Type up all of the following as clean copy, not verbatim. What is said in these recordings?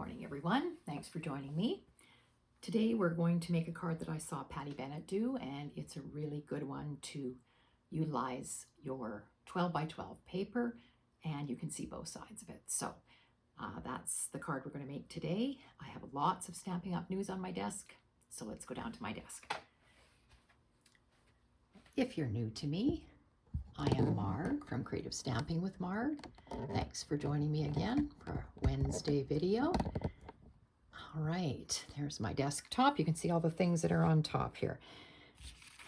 morning, everyone. Thanks for joining me. Today we're going to make a card that I saw Patty Bennett do, and it's a really good one to utilize your 12 by 12 paper, and you can see both sides of it. So that's the card we're going to make today. I have lots of Stampin' Up! News on my desk, so let's go down to my desk. If you're new to me, I am Marg from Creative Stamping with Marg. Thanks for joining me again for our Wednesday video. All right, there's my desktop. You can see all the things that are on top here.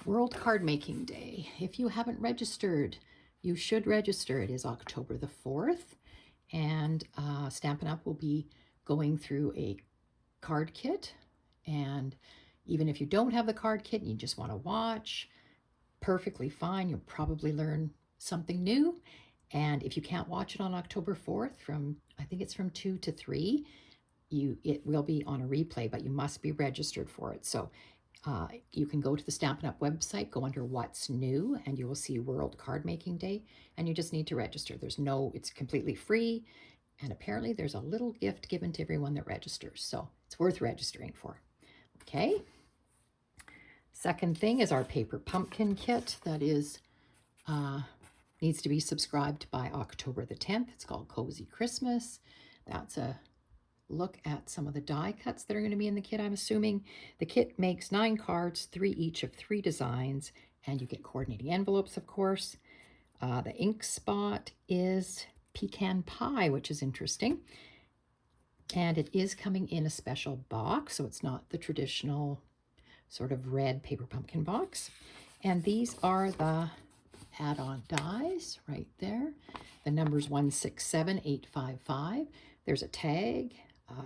World Card Making Day. If you haven't registered, you should register. It is October the 4th, and Stampin' Up! Will be going through a card kit. And even if you don't have the card kit and you just want to watch, perfectly fine. You'll probably learn something new. And if you can't watch it on October 4th from, I think it's from 2 to 3, it will be on a replay, but you must be registered for it. So you can go to the Stampin' Up! Website, go under What's New, and you will see World Card Making Day, and you just need to register. It's completely free, and apparently there's a little gift given to everyone that registers, so it's worth registering for. Okay. Second thing is our paper pumpkin kit that is needs to be subscribed by October the 10th. It's called Cozy Christmas. That's a look at some of the die cuts that are going to be in the kit, I'm assuming. The kit makes 9 cards, 3 each of 3 designs, and you get coordinating envelopes, of course. The ink spot is pecan pie, which is interesting. And it is coming in a special box, so it's not the traditional sort of red paper pumpkin box. And these are the add-on dies right there. The numbers 167855. There's a tag,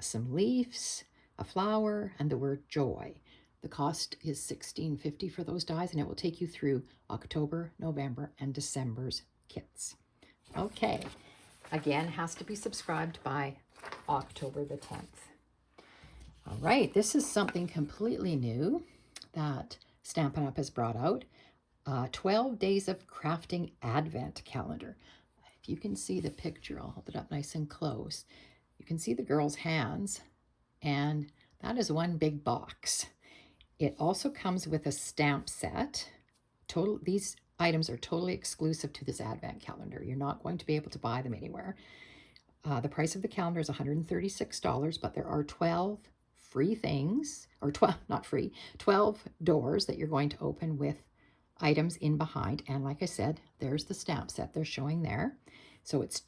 some leaves, a flower, and the word joy. The cost is $16.50 for those dies, and it will take you through October, November, and December's kits. Okay, again, has to be subscribed by October the 10th. All right, this is something completely new that Stampin' Up! Has brought out. 12 Days of Crafting Advent Calendar. If you can see the picture, I'll hold it up nice and close. You can see the girl's hands, and that is one big box. It also comes with a stamp set. These items are totally exclusive to this Advent calendar. You're not going to be able to buy them anywhere. The price of the calendar is $136, but there are 12 free things, or 12 doors that you're going to open with items in behind. And like I said, there's the stamp set they're showing there. So looks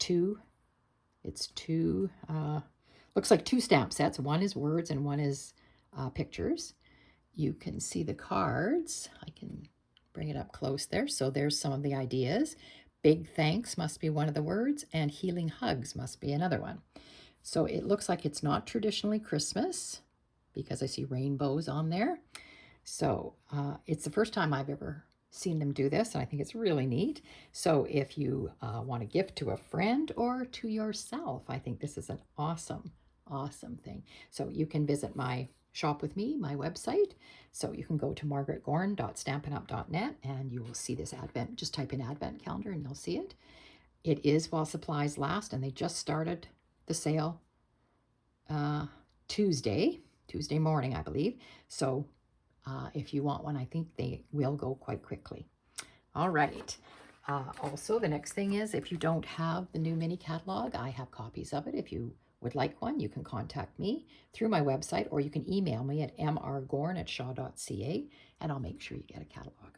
like 2 stamp sets. One is words and one is pictures. You can see the cards. I can bring it up close there. So there's some of the ideas. Big thanks must be one of the words, and healing hugs must be another one. So it looks like it's not traditionally Christmas because I see rainbows on there. So it's the first time I've ever seen them do this, and I think it's really neat. So if you want to gift to a friend or to yourself, I think this is an awesome thing. So you can visit my Shop With Me, my website. So you can go to margaretgorn.stampinup.net and you will see this Advent. Just type in Advent calendar and you'll see it. It is while supplies last, and they just started the sale Tuesday morning, I believe. So if you want one, I think they will go quite quickly. All right. Also, the next thing is, if you don't have the new mini catalog, I have copies of it. If you would like one, you can contact me through my website, or you can email me at mrgorn@shaw.ca, and I'll make sure you get a catalog.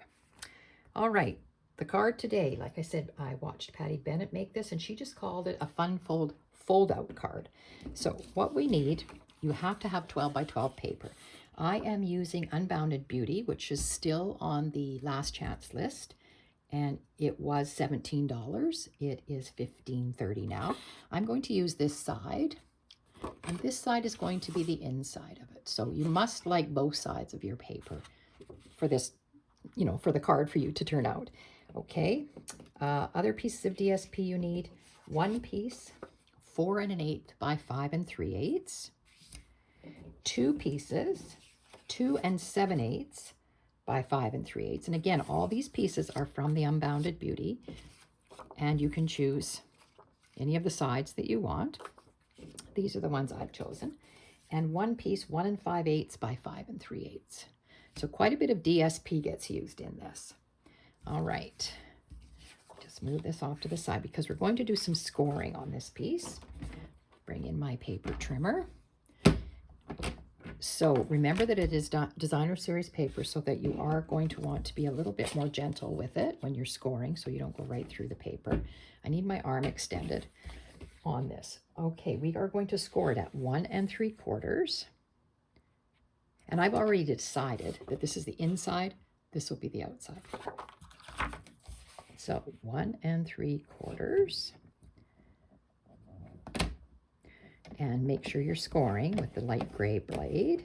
All right. The card today, like I said, I watched Patty Bennett make this, and she just called it a fun fold-out card. So what we need, you have to have 12 by 12 paper. I am using Unbounded Beauty, which is still on the last chance list, and it was $17. It is $15.30 now. I'm going to use this side, and this side is going to be the inside of it. So you must like both sides of your paper for this, for the card for you to turn out. Okay, other pieces of DSP you need. One piece, 4 1/8 by 5 3/8. 2 pieces, 2 7/8 by 5 3/8. And again, all these pieces are from the Unbounded Beauty, and you can choose any of the sides that you want. These are the ones I've chosen. And one piece, 1 5/8 by 5 3/8. So quite a bit of DSP gets used in this. All right. Just move this off to the side because we're going to do some scoring on this piece. Bring in my paper trimmer. So remember that it is designer series paper, so that you are going to want to be a little bit more gentle with it when you're scoring, so you don't go right through the paper. I need my arm extended on this. Okay, we are going to score it at 1 3/4. And I've already decided that this is the inside, this will be the outside. So 1 3/4. And make sure you're scoring with the light gray blade.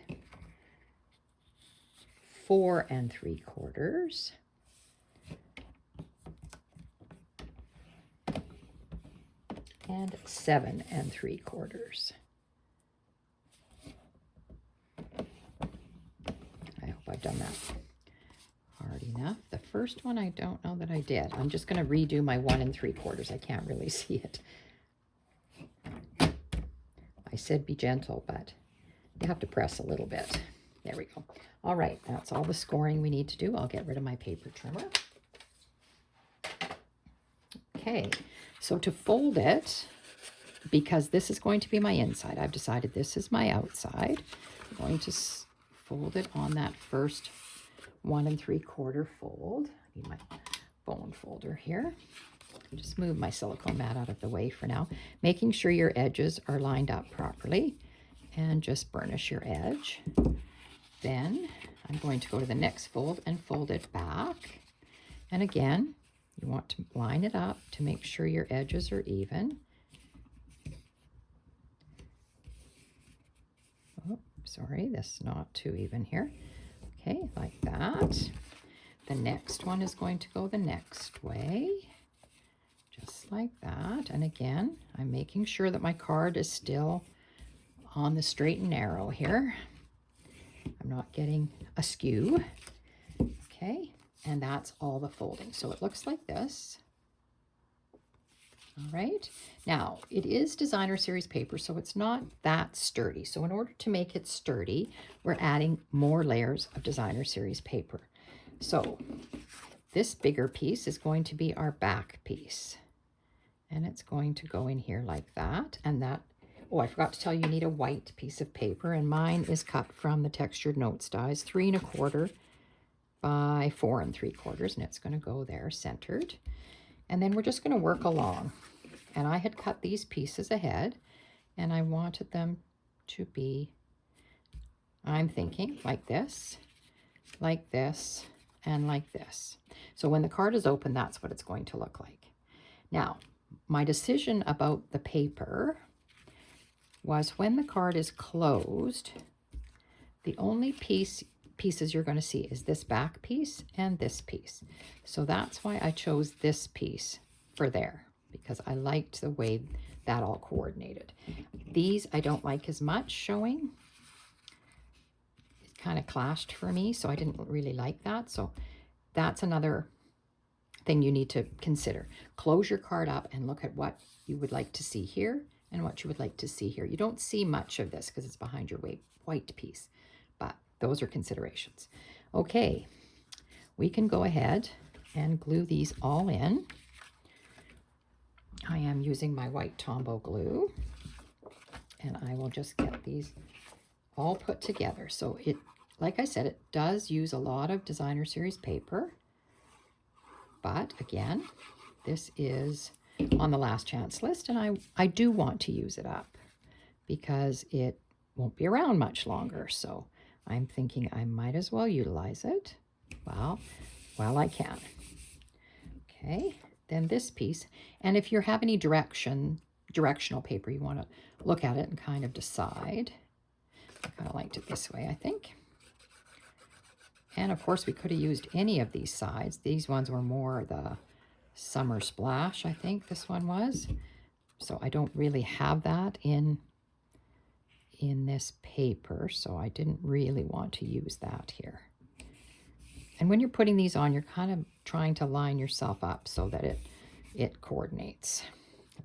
4 3/4. And 7 3/4. I hope I've done that hard enough. The first one, I don't know that I did. I'm just going to redo my 1 3/4. I can't really see it. I said be gentle, but you have to press a little bit. There we go. All right, that's all the scoring we need to do. I'll get rid of my paper trimmer. Okay, so to fold it, because this is going to be my inside, I've decided this is my outside. I'm going to fold it on that first 1 3/4 fold. I need my bone folder here. Just move my silicone mat out of the way for now, making sure your edges are lined up properly, and just burnish your edge. Then I'm going to go to the next fold and fold it back. And again, you want to line it up to make sure your edges are even. Oh, sorry, this is not too even here. Okay, like that. The next one is going to go the next way. Just like that. And again, I'm making sure that my card is still on the straight and narrow here. I'm not getting askew. Okay, and that's all the folding. So it looks like this. All right. Now, it is designer series paper, so it's not that sturdy. So in order to make it sturdy, we're adding more layers of designer series paper. So this bigger piece is going to be our back piece. And it's going to go in here like that. And that, oh, I forgot to tell you, you need a white piece of paper. And mine is cut from the Textured Notes dies, 3 1/4 by 4 3/4. And it's going to go there centered. And then we're just going to work along. And I had cut these pieces ahead, and I wanted them to be, I'm thinking, like this, and like this. So when the card is open, that's what it's going to look like. Now, my decision about the paper was when the card is closed, the only pieces you're going to see is this back piece and this piece. So that's why I chose this piece for there, because I liked the way that all coordinated. These I don't like as much showing. It kind of clashed for me, so I didn't really like that. So that's another thing you need to consider. Close your card up and look at what you would like to see here and what you would like to see here. You don't see much of this because it's behind your white piece, but those are considerations. Okay, we can go ahead and glue these all in. I am using my white Tombow glue, and I will just get these all put together. So it, like I said, it does use a lot of designer series paper. But again, this is on the last chance list, and I do want to use it up because it won't be around much longer. So I'm thinking I might as well utilize it while I can. Okay, then this piece. And if you have any directional paper, you want to look at it and kind of decide. I kind of liked it this way, I think. And of course, we could have used any of these sides. These ones were more the Summer Splash, I think this one was. So I don't really have that in this paper, so I didn't really want to use that here. And when you're putting these on, you're kind of trying to line yourself up so that it coordinates.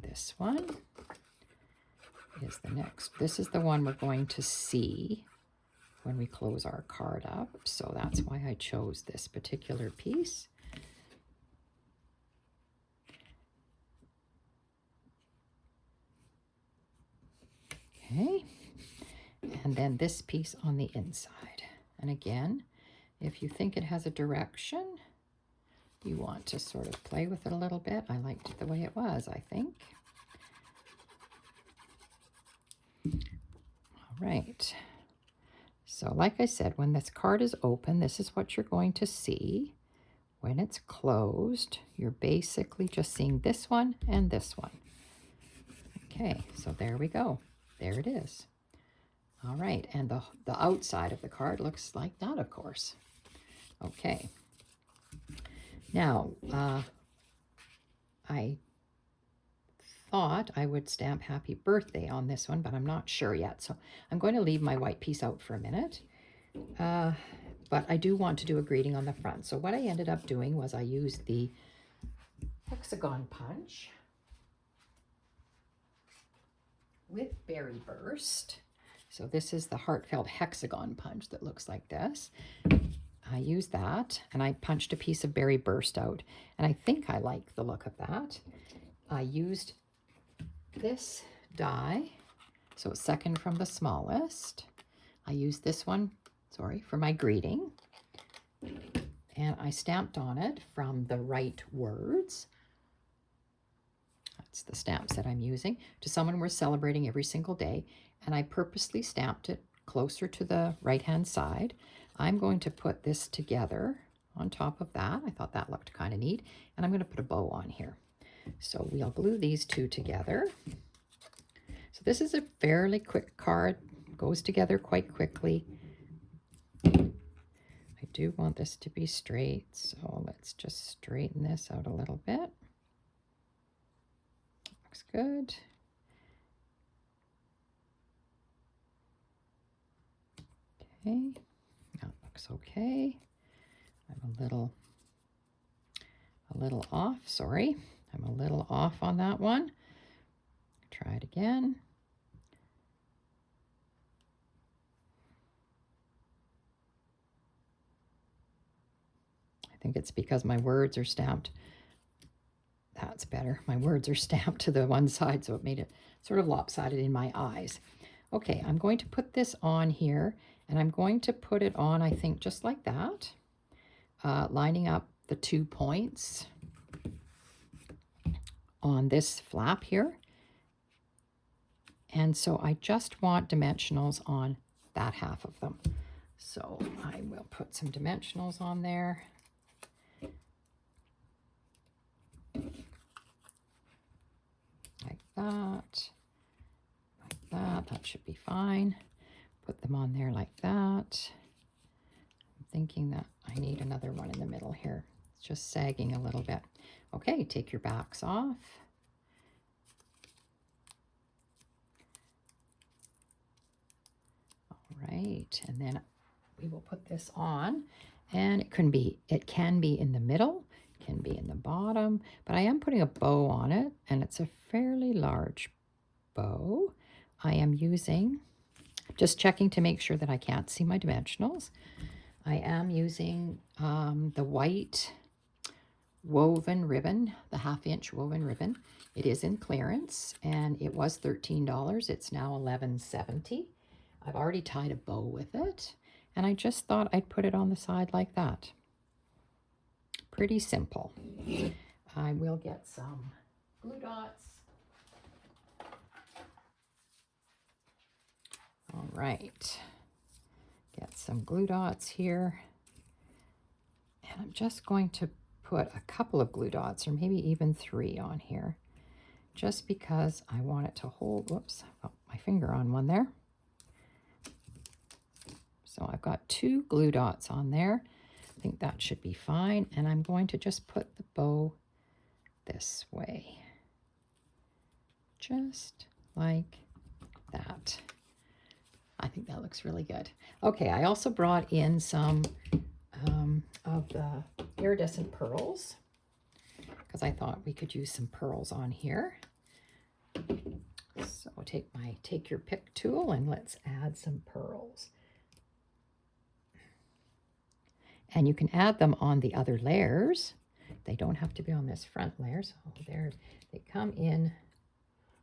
This one is the next? This is the one we're going to see when we close our card up. So that's why I chose this particular piece. Okay. And then this piece on the inside. And again, if you think it has a direction, you want to sort of play with it a little bit. I liked it the way it was, I think. All right. So like I said, when this card is open, this is what you're going to see. When it's closed, you're basically just seeing this one and this one. Okay, so there we go. There it is. All right, and the outside of the card looks like that, of course. Okay. Now, I thought I would stamp happy birthday on this one, but I'm not sure yet. So I'm going to leave my white piece out for a minute. But I do want to do a greeting on the front. So what I ended up doing was I used the hexagon punch with Berry Burst. So this is the heartfelt hexagon punch that looks like this. I used that and I punched a piece of Berry Burst out, and I think I like the look of that. I used this die, so it's second from the smallest. I used this one, sorry, for my greeting, and I stamped on it from the right words. That's the stamps that I'm using. To someone we're celebrating every single day, and I purposely stamped it closer to the right-hand side. I'm going to put this together on top of that. I thought that looked kind of neat, and I'm going to put a bow on here. So we'll glue these two together. So this is a fairly quick card, goes together quite quickly. I do want this to be straight, so let's just straighten this out a little bit. Looks good. Okay, that looks okay. I'm a little off, sorry. I'm a little off on that one. Try it again. I think it's because my words are stamped. That's better. My words are stamped to the one side, so it made it sort of lopsided in my eyes. Okay, I'm going to put this on here, and I'm going to put it on, I think, just like that, lining up the 2 points on this flap here. And so I just want dimensionals on that half of them. So I will put some dimensionals on there. Like that. Like that. That should be fine. Put them on there like that. I'm thinking that I need another one in the middle here. It's just sagging a little bit. Okay, take your backs off. All right, and then we will put this on, and it can be in the middle, it can be in the bottom, but I am putting a bow on it, and it's a fairly large bow. I am using, just checking to make sure that I can't see my dimensionals. I am using the white woven ribbon, the 1/2-inch woven ribbon. It is in clearance, and it was $13. It's now $11.70. I've already tied a bow with it, and I just thought I'd put it on the side like that. Pretty simple. I will get some glue dots. All right, get some glue dots here, and I'm just going to put a couple of glue dots, or maybe even 3 on here, just because I want it to hold. Whoops, I got my finger on one there. So I've got 2 glue dots on there. I think that should be fine, and I'm going to just put the bow this way, just like that. I think that looks really good. Okay, I also brought in some of the iridescent pearls, because I thought we could use some pearls on here. So take take my take your pick tool and let's add some pearls. And you can add them on the other layers. They don't have to be on this front layer. So there they come in,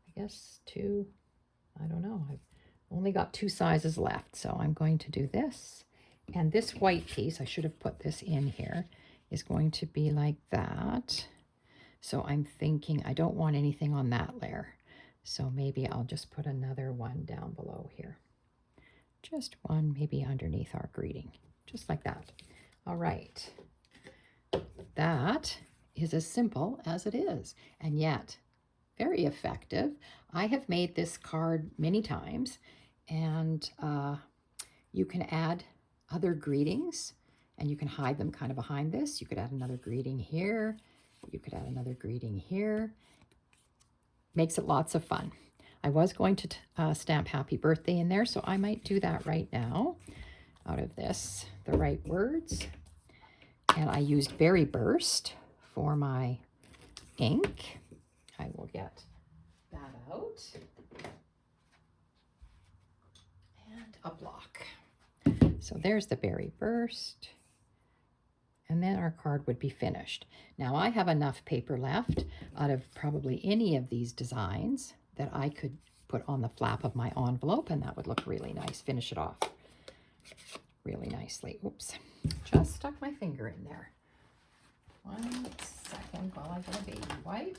I guess, two, I don't know. I've only got 2 sizes left. So I'm going to do this. And this white piece, I should have put this in here, is going to be like that. So I'm thinking I don't want anything on that layer. So maybe I'll just put another one down below here. Just one maybe underneath our greeting, just like that. All right, that is as simple as it is, and yet very effective. I have made this card many times, and you can add other greetings, and you can hide them kind of behind this. You could add another greeting here. You could add another greeting here. Makes it lots of fun. I was going to stamp happy birthday in there, so I might do that right now out of this, the right words. And I used Berry Burst for my ink. I will get that out. And a block. So there's the Berry Burst. And then our card would be finished. Now I have enough paper left out of probably any of these designs that I could put on the flap of my envelope, and that would look really nice. Finish it off really nicely. Oops, just stuck my finger in there. 1 second while I get a baby wipe.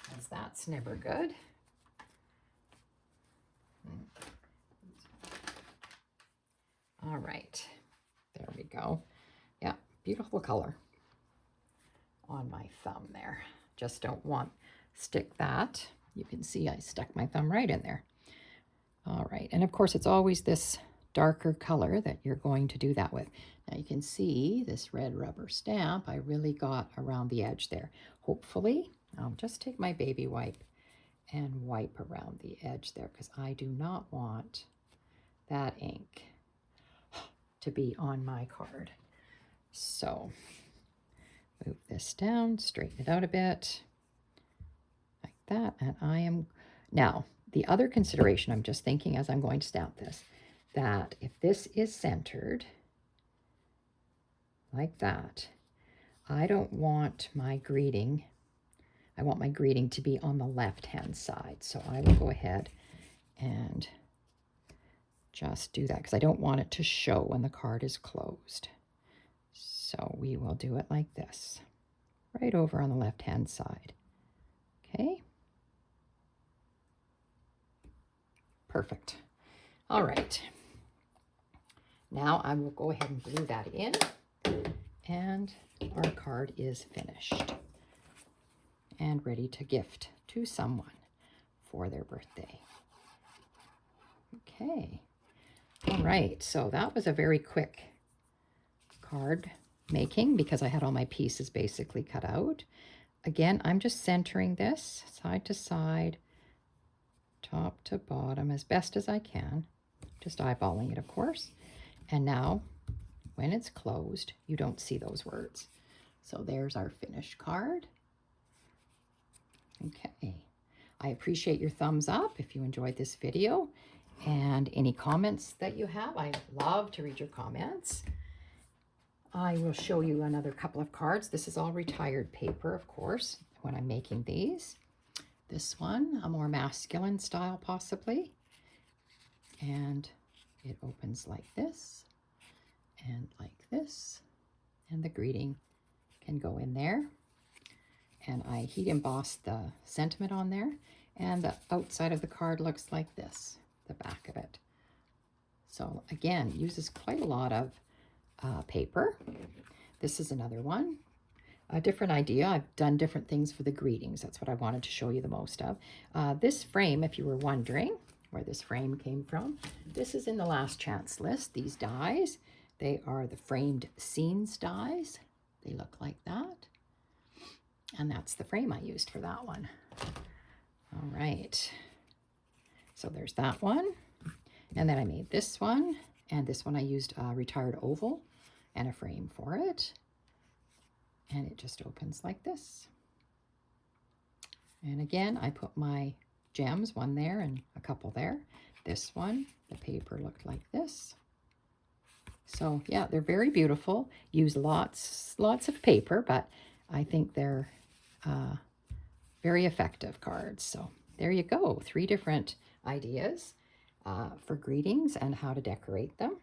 Because that's never good. All right, there we go. Yeah, beautiful color on my thumb there. Just don't want stick that. You can see I stuck my thumb right in there. All right, and of course it's always this darker color that you're going to do that with. Now you can see this red rubber stamp I really got around the edge there. Hopefully, I'll just take my baby wipe and wipe around the edge there, because I do not want that ink to be on my card. So move this down, straighten it out a bit like that, and I am now the other consideration I'm just thinking as I'm going to stamp this, that if this is centered like that, I don't want my greeting, I want my greeting to be on the left hand side. So I will go ahead and just do that, because I don't want it to show when the card is closed. So we will do it like this, right over on the left hand side. Okay. Perfect. All right. Now I will go ahead and glue that in, and our card is finished and ready to gift to someone for their birthday. Okay. All right, so that was a very quick card making because I had all my pieces basically cut out. Again, I'm just centering this side to side, top to bottom as best as I can, just eyeballing it, of course. And now when it's closed, you don't see those words. So there's our finished card. Okay, I appreciate your thumbs up if you enjoyed this video, and any comments that you have. I love to read your comments. I will show you another couple of cards. This is all retired paper, of course, when I'm making these. This one, a more masculine style possibly. And it opens like this and like this. And the greeting can go in there. And I heat embossed the sentiment on there. And the outside of the card looks like this, the back of it. So again, uses quite a lot of paper. This is another one. A different idea. I've done different things for the greetings. That's what I wanted to show you the most of. This frame, if you were wondering where this frame came from, this is in the last chance list. These dies, they are the framed scenes dies. They look like that. And that's the frame I used for that one. All right. So there's that one. And then I made this one. And this one I used a retired oval and a frame for it. And it just opens like this. And again, I put my gems, one there and a couple there. This one, the paper looked like this. So yeah, they're very beautiful. Use lots of paper, but I think they're very effective cards. So there you go, 3 different ideas for greetings and how to decorate them.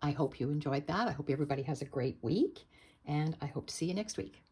I hope you enjoyed that. I hope everybody has a great week, and I hope to see you next week.